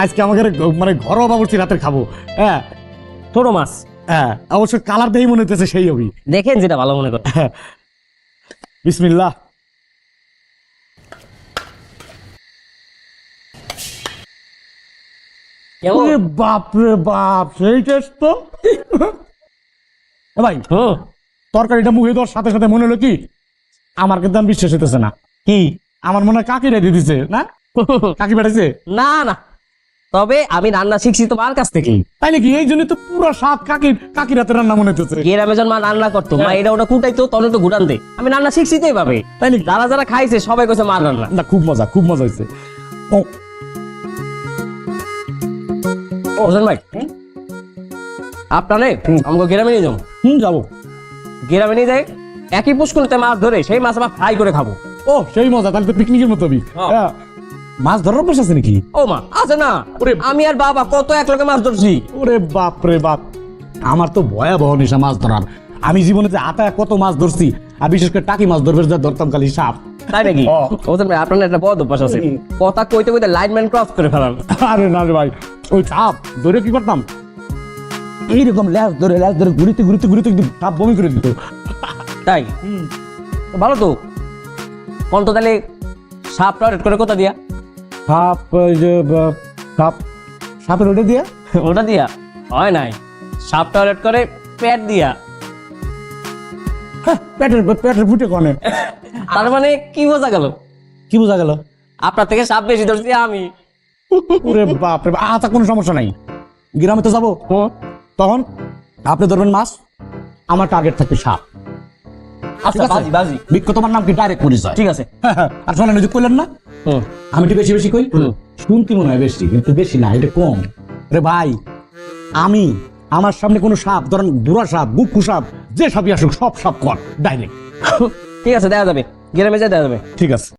আজকে আমাকে মানে ঘরোয়া বাবুর্চি রাতের খাবো। হ্যাঁ ছোট মাছ, হ্যাঁ, অবশ্য কালার দেখেই মনে হতেছে সেই হবি। দেখেন যেটা ভালো মনে করেন। বিসমিল্লাহ। কেমন? ওরে বাপ রে বাপ, সেই টেস্ট তো। এ ভাই, তরকারিটা মুখে দেওয়ার সাথে সাথে মনে হলো কি আমার কিন্তু আমি বিশ্বাস হইতেছে না। কি? আমার মনে হয় কাকি রেডি দিছে না, কাকি পাঠাইছে। না না, তবে আমি রান্না শিখছি তোমার কাছ থেকে। তাই নাকি? এই জন্য তো পুরো স্বাদ কাকি রাতের রান্না মনে হচ্ছে। গ্রামে যখন মা রান্না করতো, মা এটা ওটা কুটাইতো, তখন তো ঘুরান দে। আমি রান্না শিখছি তো এইভাবে। তাই নাকি? যারা যারা খাইছে সবাই কইছে মার রান্না। না, খুব মজা হয়েছে। হোসেন ভাই, আপনারে আমাকে গ্রামে নিয়ে যাও। যাবো। গ্রামে নিয়ে যাই, একই পুষ্কুলতে মাছ ধরে সেই মাছ আবার ফ্রাই করে খাবো। ও সেই মজা, তাহলে তো পিকনিকের মতো হবি। হ্যাঁ, মাছ ধরার অভ্যাস আছে নাকি? ও মা আছে না, আমি আর বাবা কত এক লগে মাছ ধরছি। ওরে বাপ রে বাপ, আমার তো ভয়াবহ নেশা মাছ ধরার। আমি জীবনে যে আতায় কত মাছ ধরছি, আর বিশেষ করে টাকি মাছ ধরবে যা ধরতাম খালি সাপ। তাই নাকি? হোসেন ভাই, আপনার একটা বদ অভ্যাস আছে, কথা কইতে কইতে লাইনম্যান ক্রস করে ফেলান। আরে না রে ভাই, ওই সাপ ধরে কি করতাম, এইরকম ল্যাস ধরে ঘুরিতে ঘুরিতে ঘুরিতে সাপ বমি করে দিত। তাই তো ভালো তো। কোন তো তাহলে সাপ টয়লেট করে কোথা দিয়া? সাপ, ওই যে সাপের ওটা দিয়ে। ওটা দিয়া হয় নাই, সাপ টয়লেট করে পেট দিয়া। পেটের ফুটে কনে। তার মানে কি বোঝা গেল? কি বোঝা গেল? আপনার থেকে সাপ বেশি ধরছি আমি। ওরে বাপ রে, আচ্ছা কোনো সমস্যা নাই, গ্রামে তো যাবো, তখন আপনি ধরবেন মাছ, আমার টার্গেট থাকবে সাপ। আচ্ছা বাজি বাজি, বিক্ষ তোমার নাম কি? ডাইরেক্ট পরিচয়। ঠিক আছে। আর শোনেন, ওই যে কইলেন না আমি একটু বেশি বেশি কই, শুনতে মনে হয় বেশি, কিন্তু বেশি না, এটা কম রে ভাই। আমি আমার সামনে কোনো সাপ, ধরেন বুড়া সাপ, গুক্কু সাপ, যে সাপই আসুক সব সাপ কর ডাইরেক্ট। ঠিক আছে, দেওয়া যাবে, গ্রামে যাই দেওয়া যাবে। ঠিক আছে।